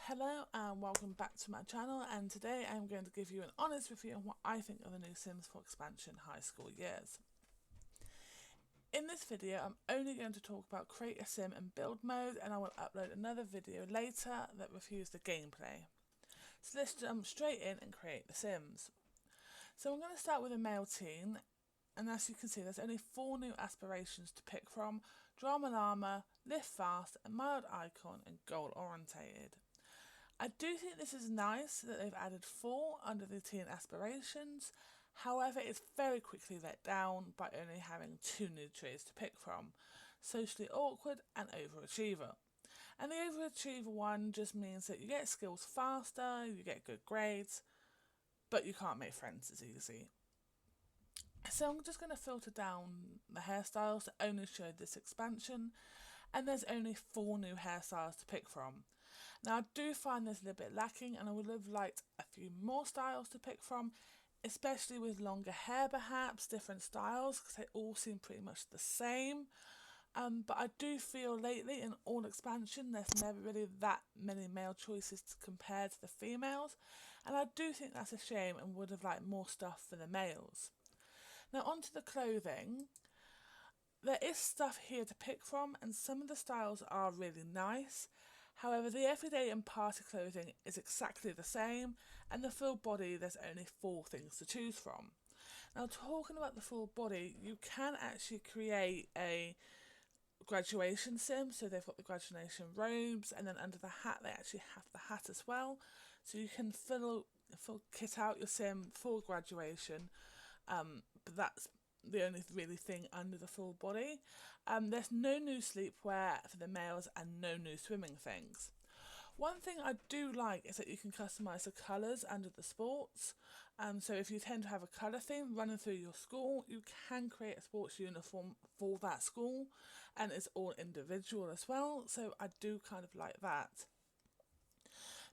Hello and welcome back to my channel, and today I'm going to give you an honest review on what I think of the new Sims 4 expansion, High School Years. In this video I'm only going to talk about create a sim and build mode, and I will upload another video later that reviews the gameplay. So let's jump straight in and create the Sims. So I'm going to start with a male teen, and as you can see there's only 4 new aspirations to pick from: Drama Llama, Live Fast, a Mild Icon and Goal Orientated. I do think this is nice that they've added 4 under the teen aspirations. However, it's very quickly let down by only having 2 new traits to pick from: Socially Awkward and Overachiever. And the Overachiever one just means that you get skills faster, you get good grades, but you can't make friends as easy. So I'm just going to filter down the hairstyles that only showed this expansion, and there's only 4 new hairstyles to pick from. Now I do find this a little bit lacking, and I would have liked a few more styles to pick from, especially with longer hair perhaps, different styles, because they all seem pretty much the same. But I do feel lately in all expansion there's never really that many male choices compared to the females, and I do think that's a shame and would have liked more stuff for the males. Now onto the clothing. There is stuff here to pick from, and some of the styles are really nice. However, the everyday and party clothing is exactly the same, and the full body there's only 4 things to choose from. Now talking about the full body, you can actually create a graduation sim, so they've got the graduation robes, and then under the hat they actually have the hat as well, so you can full kit out your sim for graduation. But that's the only really thing under the full body. There's no new sleepwear for the males and no new swimming things. One thing I do like is that you can customise the colours under the sports. So if you tend to have a colour theme running through your school, you can create a sports uniform for that school, and it's all individual as well, so I do kind of like that.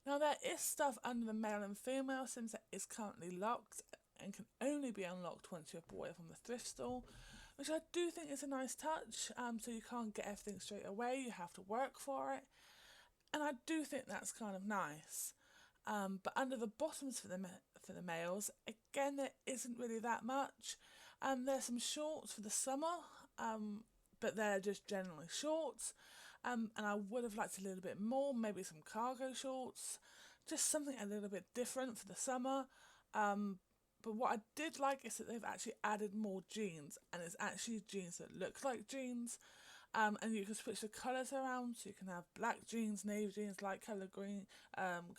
Now there is stuff under the male and female Sims that is currently locked and can only be unlocked once you're bought it from the thrift store, which I do think is a nice touch. So you can't get everything straight away, you have to work for it, and I do think that's kind of nice. But under the bottoms for the males, again there isn't really that much. There's some shorts for the summer, but they're just generally shorts, and I would have liked a little bit more, maybe some cargo shorts, just something a little bit different for the summer. But what I did like is that they've actually added more jeans, and it's actually jeans that look like jeans. And you can switch the colours around, so you can have black jeans, navy jeans, light colour green,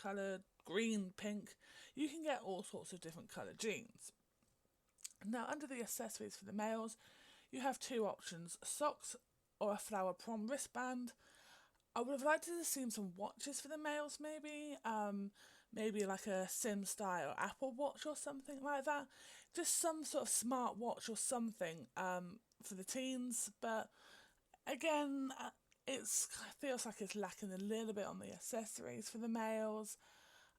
coloured green, pink. You can get all sorts of different coloured jeans. Now under the accessories for the males, you have 2 options: socks or a flower prom wristband. I would have liked to have seen some watches for the males, maybe. Maybe like a Sim style Apple Watch or something like that. Just some sort of smart watch or something for the teens. But again, it feels like it's lacking a little bit on the accessories for the males.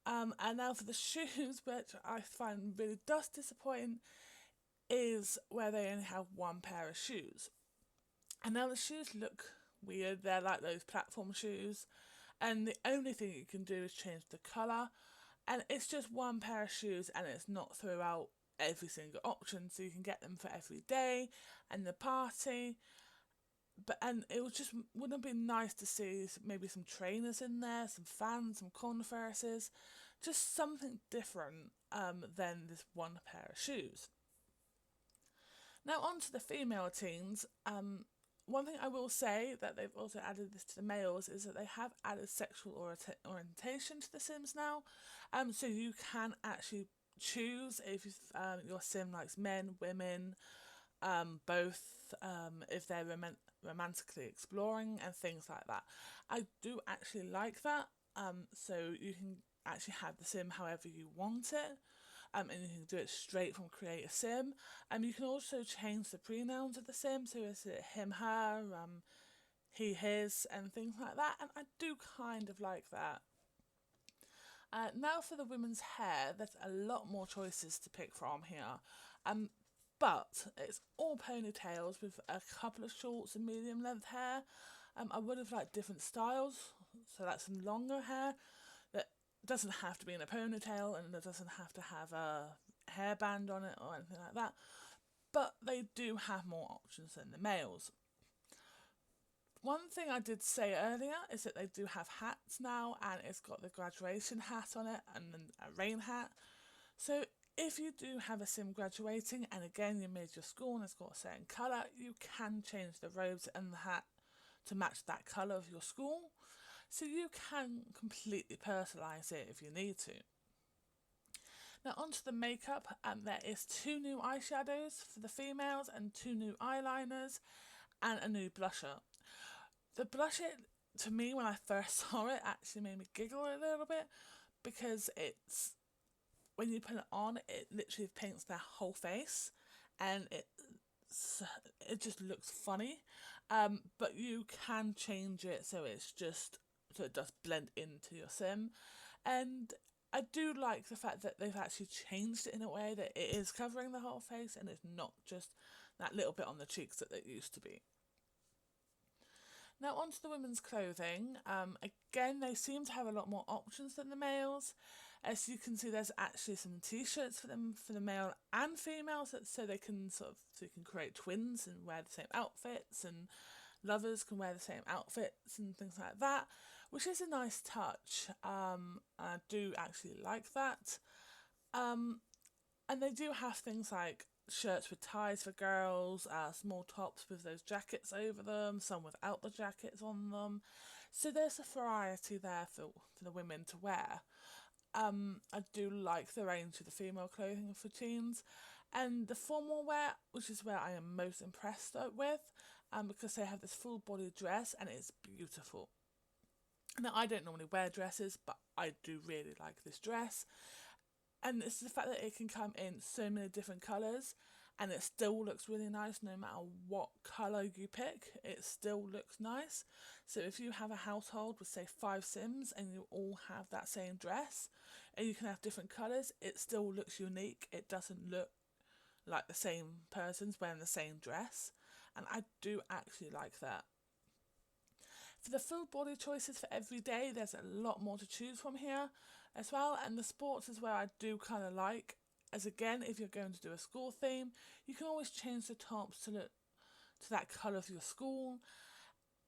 And now for the shoes, which I find really does disappoint, is where they only have 1 pair of shoes. And now the shoes look weird. They're like those platform shoes, and the only thing you can do is change the colour, and it's just 1 pair of shoes, and it's not throughout every single option, so you can get them for every day and the party. And it wouldn't have been nice to see maybe some trainers in there, some fans, some Converses, just something different than this 1 pair of shoes. Now on to the female teens. One thing I will say that they've also added this to the males is that they have added sexual orientation to the Sims now. So you can actually choose if your Sim likes men, women, both, if they're romantically exploring and things like that. I do actually like that. So you can actually have the Sim however you want it, and you can do it straight from Create a Sim. You can also change the pronouns of the Sim, so is it him, her, he, his, and things like that, and I do kind of like that. Now for the women's hair, there's a lot more choices to pick from here, but it's all ponytails with a couple of shorts and medium length hair. I would have liked different styles, so that's some longer hair. that doesn't have to be in a ponytail and it doesn't have to have a hairband on it or anything like that, but they do have more options than the males. One thing I did say earlier is that they do have hats now, and it's got the graduation hat on it and then a rain hat. So if you do have a sim graduating, and again you made your school and it's got a certain colour, you can change the robes and the hat to match that colour of your school. So you can completely personalise it if you need to. Now onto the makeup, there is 2 new eyeshadows for the females and 2 new eyeliners and a new blusher. The blusher, to me, when I first saw it, actually made me giggle a little bit, because it's, when you put it on, it literally paints their whole face, and it just looks funny. But you can change it so it does blend into your sim, and I do like the fact that they've actually changed it in a way that it is covering the whole face and it's not just that little bit on the cheeks that it used to be. Now onto the women's clothing. Again, they seem to have a lot more options than the males. As you can see, there's actually some t-shirts for the male and female, so they can create twins and wear the same outfits, and lovers can wear the same outfits and things like that, which is a nice touch. I do actually like that. And they do have things like shirts with ties for girls, small tops with those jackets over them, some without the jackets on them. So there's a variety there for the women to wear. I do like the range of the female clothing for teens, and the formal wear, which is where I am most impressed with, because they have this full body dress and it's beautiful. Now I don't normally wear dresses, but I do really like this dress, and it's the fact that it can come in so many different colours and it still looks really nice no matter what colour you pick. It still looks nice. So if you have a household with say 5 Sims and you all have that same dress and you can have different colours, it still looks unique. It doesn't look like the same person's wearing the same dress, and I do actually like that. For the full body choices for every day, there's a lot more to choose from here as well, and the sports is where I do kind of like, as again, if you're going to do a school theme, you can always change the tops to that colour of your school,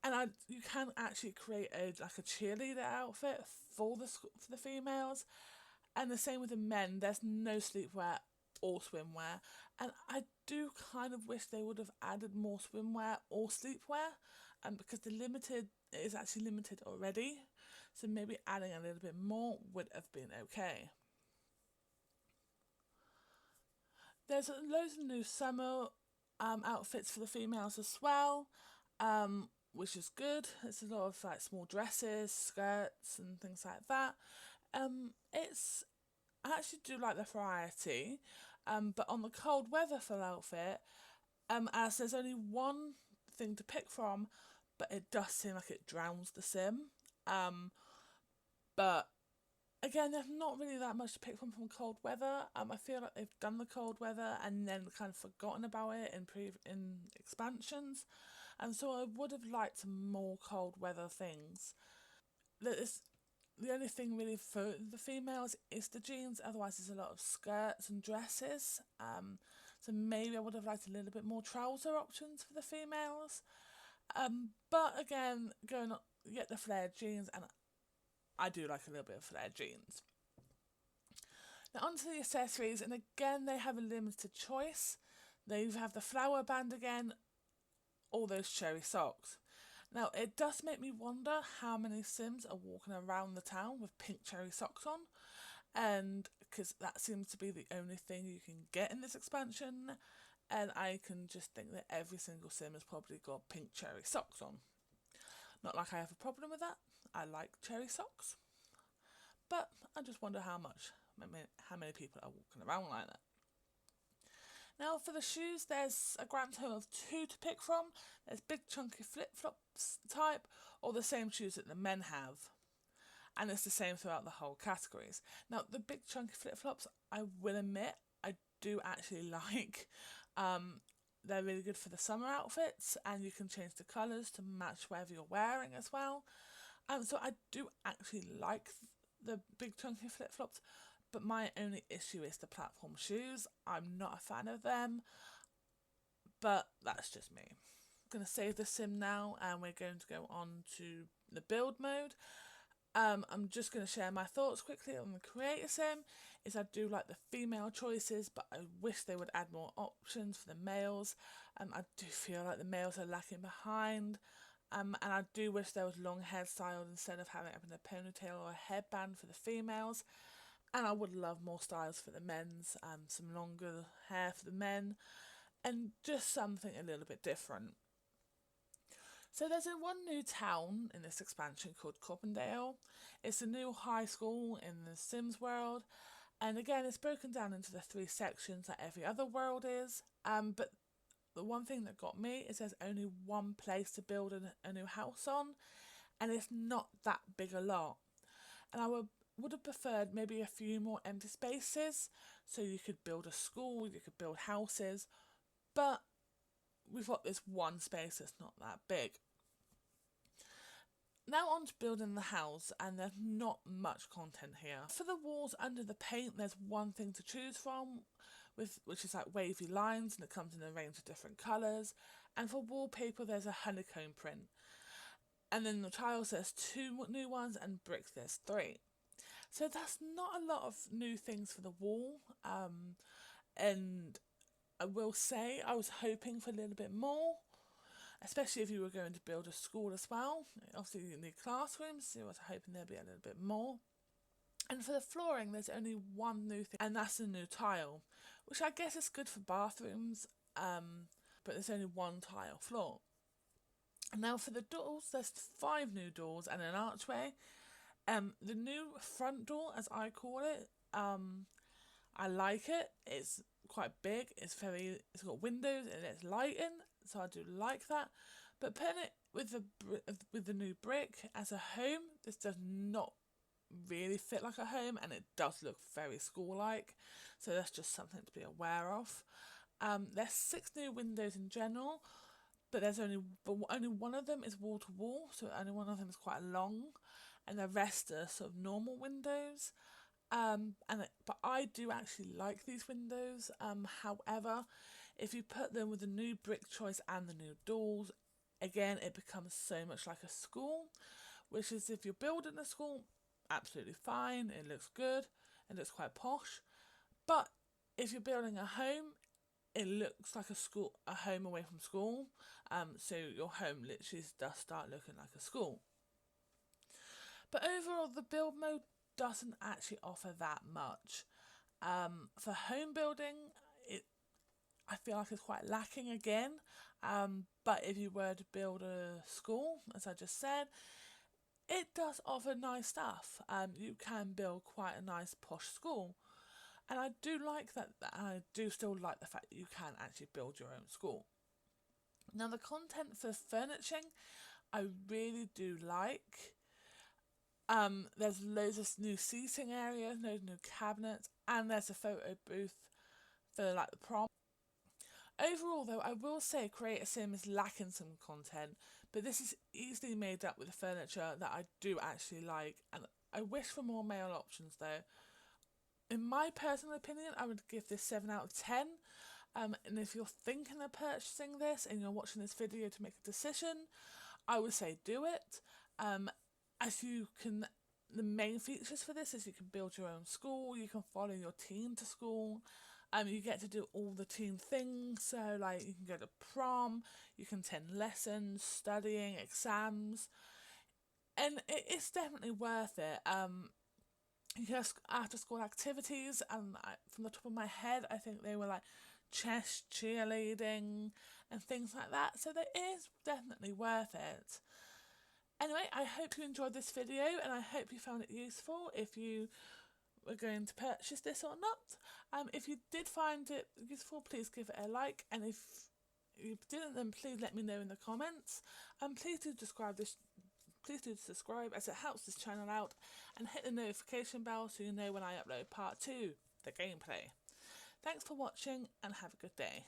and you can actually create a cheerleader outfit for the females, and the same with the men. There's no sleepwear or swimwear, and I do kind of wish they would have added more swimwear or sleepwear, because the limited is actually limited already, so maybe adding a little bit more would have been okay. There's loads of new summer outfits for the females as well, which is good. There's a lot of small dresses, skirts and things like that. I actually do like the variety, but on the cold weather full outfit, as there's only one thing to pick from, but it does seem like it drowns the sim. But again, there's not really that much to pick from cold weather. I feel like they've done the cold weather and then kind of forgotten about it in expansions, and so I would have liked more cold weather things. The only thing really for the females is the jeans. Otherwise, there's a lot of skirts and dresses. So maybe I would have liked a little bit more trouser options for the females. But again, you get the flared jeans, and I do like a little bit of flared jeans. Now onto the accessories, and again they have a limited choice. They either have the flower band again, or those cherry socks. Now it does make me wonder how many Sims are walking around the town with pink cherry socks on, and because that seems to be the only thing you can get in this expansion, and I can just think that every single Sim has probably got pink cherry socks on. Not like I have a problem with that. I like cherry socks, but I just wonder how many people are walking around like that. Now for the shoes, there's a grand total of 2 to pick from. There's big chunky flip-flops type, or the same shoes that the men have, and it's the same throughout the whole categories. Now the big chunky flip-flops, I will admit, I do actually like. They're really good for the summer outfits, and you can change the colours to match whatever you're wearing as well. So I do actually like the big chunky flip-flops, but my only issue is the platform shoes. I'm not a fan of them, but that's just me. I'm going to save the sim now, and we're going to go on to the build mode. I'm just going to share my thoughts quickly on the creator sim. I do like the female choices, but I wish they would add more options for the males. I do feel like the males are lacking behind. And I do wish there was long hairstyles instead of having a ponytail or a headband for the females. And I would love more styles for the men's, some longer hair for the men, and just something a little bit different. So there's one new town in this expansion called Coppendale. It's a new high school in the Sims world, and again it's broken down into the 3 sections like every other world is. But the one thing that got me is there's only one place to build a new house on, and it's not that big a lot. And I would have preferred maybe a few more empty spaces so you could build a school, you could build houses, but we've got this one space that's not that big. Now on to building the house, and there's not much content here. For the walls under the paint, there's one thing to choose from, which is like wavy lines, and it comes in a range of different colours. And for wallpaper, there's a honeycomb print. And then the tiles, there's 2 new ones, and bricks, there's 3. So that's not a lot of new things for the wall. And I will say I was hoping for a little bit more, especially if you were going to build a school as well. Obviously you need classrooms, so I was hoping there'd be a little bit more. And for the flooring, there's only one new thing, and that's the new tile, which I guess is good for bathrooms, but there's only one tile floor. And now for the doors, there's 5 new doors and an archway. The new front door, as I call it, I like it. It's quite big, it's got windows and it's lighting, so I do like that. But putting it with the new brick as a home, this does not really fit like a home, and it does look very school-like, so that's just something to be aware of. There's 6 new windows in general, but only one of them is wall to wall, so only one of them is quite long, and the rest are sort of normal windows. But I do actually like these windows. However, if you put them with the new brick choice and the new doors, again it becomes so much like a school, which is, if you're building a school, absolutely fine, it looks good, it looks quite posh. But if you're building a home, it looks like a home away from school. So your home literally does start looking like a school. But overall, the build mode doesn't actually offer that much. For home building, I feel like it's quite lacking again. But if you were to build a school, as I just said, it does offer nice stuff. You can build quite a nice posh school. And I do like that, and I do still like the fact that you can actually build your own school. Now the content for furnishing, I really do like. There's loads of new seating areas, loads of new cabinets, and there's a photo booth for like the prom. Overall though, I will say Creator Sim is lacking some content, but this is easily made up with the furniture that I do actually like, and I wish for more male options though. In my personal opinion, I would give this 7 out of 10. And if you're thinking of purchasing this and you're watching this video to make a decision, I would say do it. As you can, the main features for this is you can build your own school, you can follow your teen to school, you get to do all the teen things, so like you can go to prom, you can attend lessons, studying, exams, and it's definitely worth it. You can have after school activities, and from the top of my head I think they were like chess, cheerleading and things like that, so that is definitely worth it. Anyway, I hope you enjoyed this video, and I hope you found it useful if you were going to purchase this or not. If you did find it useful, please give it a like, and if you didn't, then please let me know in the comments. Please do subscribe as it helps this channel out, and hit the notification bell so you know when I upload part 2, the gameplay. Thanks for watching and have a good day.